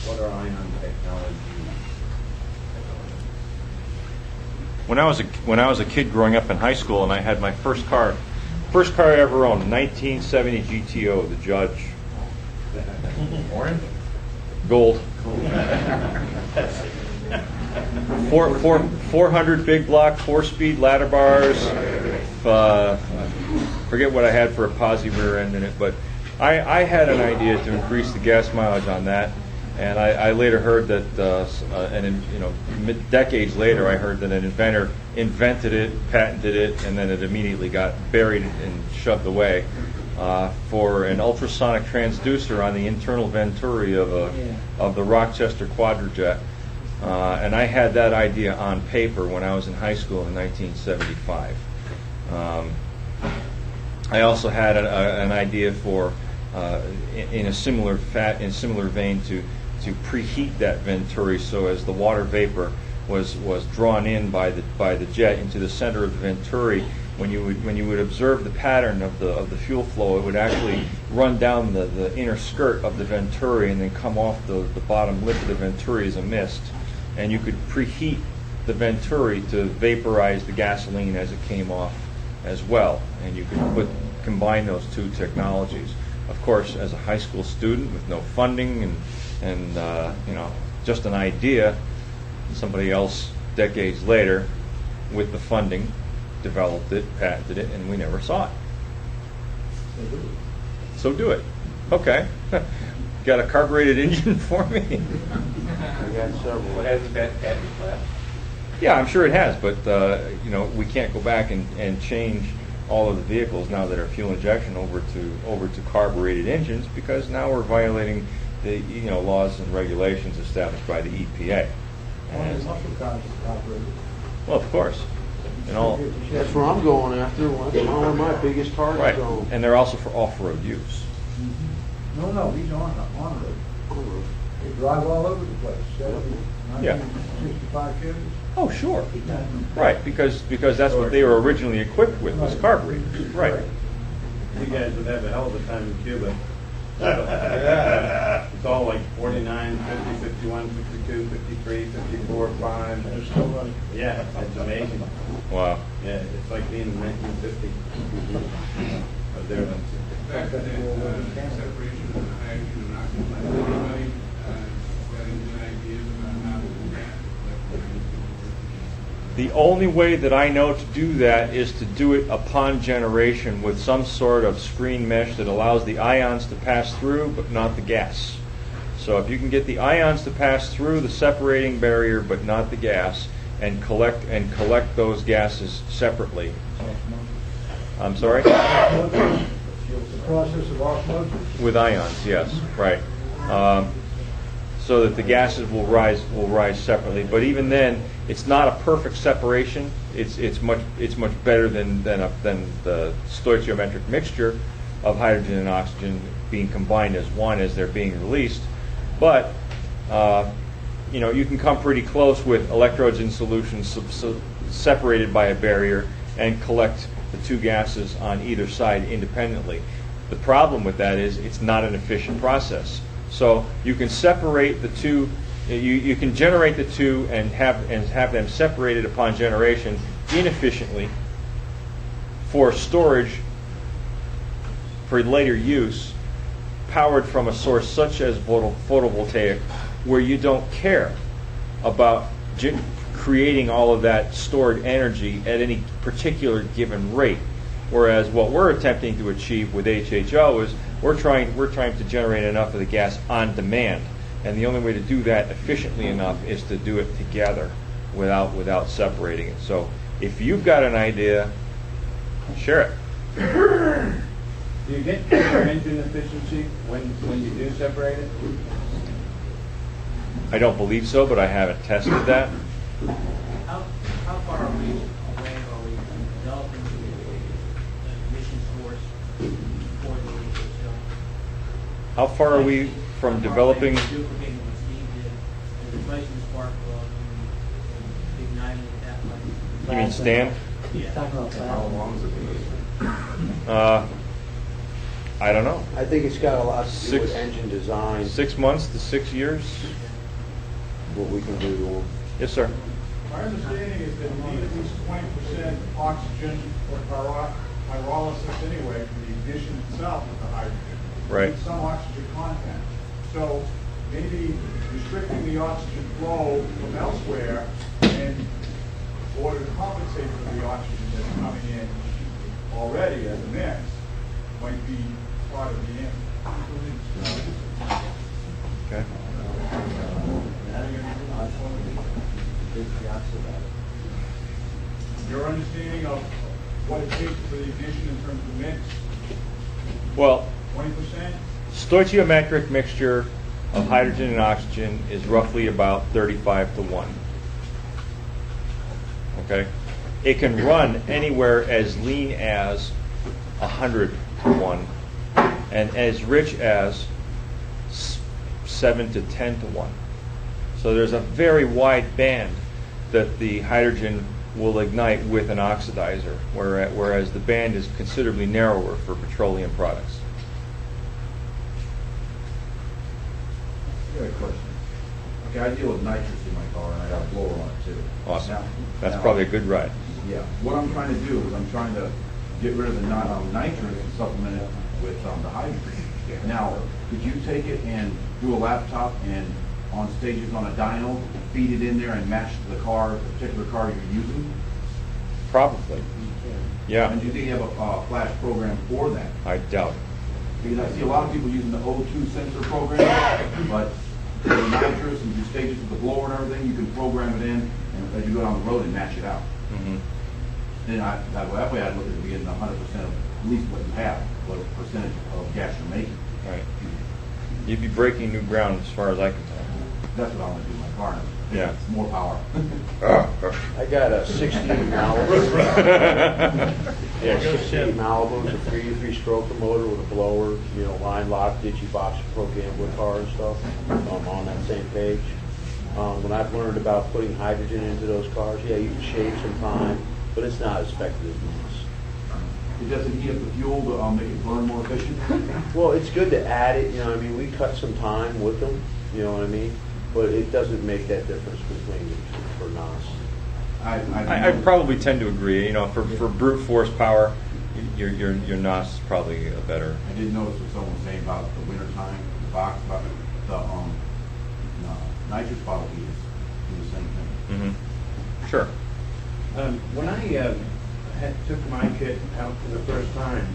What are ion technologies? When I was a kid growing up in high school, and I had my first car I ever owned, 1970 GTO, the Judge. Orange? Gold. 400 big block, 4-speed ladder bars. Forget what I had for a posi rear end in it, but I had an idea to increase the gas mileage on that, and I later heard that, decades later, I heard that an inventor invented it, patented it, and then it immediately got buried and shoved away for an ultrasonic transducer on the internal venturi of the Rochester Quadrajet. And I had that idea on paper when I was in high school in 1975. I also had an idea for, in a similar vein, to preheat that venturi so as the water vapor was drawn in by the jet into the center of the venturi. When you would observe the pattern of the fuel flow, it would actually run down the inner skirt of the venturi and then come off the bottom lip of the venturi as a mist. And you could preheat the venturi to vaporize the gasoline as it came off as well. And you could combine those two technologies. Of course, as a high school student with no funding and just an idea, somebody else decades later with the funding developed it, patented it, and we never saw it. So do it. Okay. Got a carbureted engine for me? We got several. Hasn't that patent left? Yeah, I'm sure it has, but we can't go back and change all of the vehicles now that are fuel injection over to carbureted engines, because now we're violating the laws and regulations established by the EPA. And, muscle cars are carbureted. well, of course. And all That's where I'm going after. That's one of my biggest targets. right, on. and they're also for off-road use. No, he's on road. They drive all over the place. Yeah. 65 Chevys. Oh, sure. Right, because that's what they were originally equipped with, was carburetors. Right. You guys would have a hell of a time in Cuba. It's all like 49, 50, 51, 52, 53, 54, 5. They're still running. Yeah, it's amazing. Wow. Yeah, it's like being in 1950. But they're Back to that separation of the hydrogen and oxygen, anybody got any good ideas about how to do that? The only way that I know to do that is to do it upon generation with some sort of screen mesh that allows the ions to pass through, but not the gas. So if you can get the ions to pass through the separating barrier, but not the gas, and collect those gases separately. I'm sorry? The process of osmosis. With ions, yes, right. So that the gases will rise separately. But even then, it's not a perfect separation. It's much better than the stoichiometric mixture of hydrogen and oxygen being combined as one as they're being released. But you can come pretty close with electrodes in solution separated by a barrier and collect the two gases on either side independently. The problem with that is it's not an efficient process. So you can separate the two, you can generate the two and have them separated upon generation inefficiently for storage for later use, powered from a source such as photovoltaic, where you don't care about creating all of that stored energy at any particular given rate. Whereas what we're attempting to achieve with HHO is we're trying to generate enough of the gas on demand, and the only way to do that efficiently enough is to do it together without separating it. So if you've got an idea, share it. Do you get better engine efficiency when you do separate it? I don't believe so, but I haven't tested that. How far are we away, are we from developing the emission source for the HHO? How far are we from developing? Duplicating what Steve did, and replacing the spark plug and igniting it that way. You mean Stan? Yeah. How long is it? I don't know. I think it's got a lot to do with Six- engine design, 6 months to 6 years? what we can do to them. Yes, sir. My understanding is that you need at least 20% oxygen or pyrolysis anyway for the ignition itself of the hydrogen. You Right. need some oxygen content. So maybe restricting the oxygen flow from elsewhere in order to compensate for the oxygen that's coming in already as a mix might be part of the answer. Okay. Your understanding of what it takes for the ignition in terms of mix, Well, 20%? stoichiometric mixture of hydrogen and oxygen is roughly about 35 to 1. Okay? It can run anywhere as lean as 100 to 1 and as rich as 7 to 10 to 1. So there's a very wide band that the hydrogen will ignite with an oxidizer, whereas the band is considerably narrower for petroleum products. I got a question. Okay, I deal with nitrous in my car, and I got a blower on it too. Awesome. Now- That's now- probably a good ride. Yeah, what I'm trying to do is I'm trying to get rid of the nitrous and supplement it with the hydrogen. Now, could you take it and do a laptop and on stages on a dyno, feed it in there and match the car, the particular car you're using? Probably. Yeah, And do you think you have a flash program for that? I doubt it. Because I see a lot of people using the O2 sensor program, but the nitrous and do stages with the blower and everything, you can program it in, and as you go down the road and match it out. Mhm. Then that way I'd look at getting 100% of at least what you have, what percentage of gas you're making. Right. You'd be breaking new ground as far as I can tell. That's what I want to do with my car. Yeah. It's more power. I got a 16 Malibu. Yeah, 16 Malibu, it's a three-stroker motor with a blower, line lock, digibox, program with car and stuff. On that same page. When I've learned about putting hydrogen into those cars, yeah, you can shave some time, but it's not as effective as this. It doesn't heat up the fuel to make it burn more efficient. Well, it's good to add it, we cut some time with them, you know what I mean? But it doesn't make that difference between the two for NOS. I probably tend to agree. For brute force power, your NOS is probably a better. I did notice what someone was saying about the winter time, the box, about the nitrous bottle heaters do the same thing. Sure. When I took my kit out for the first time,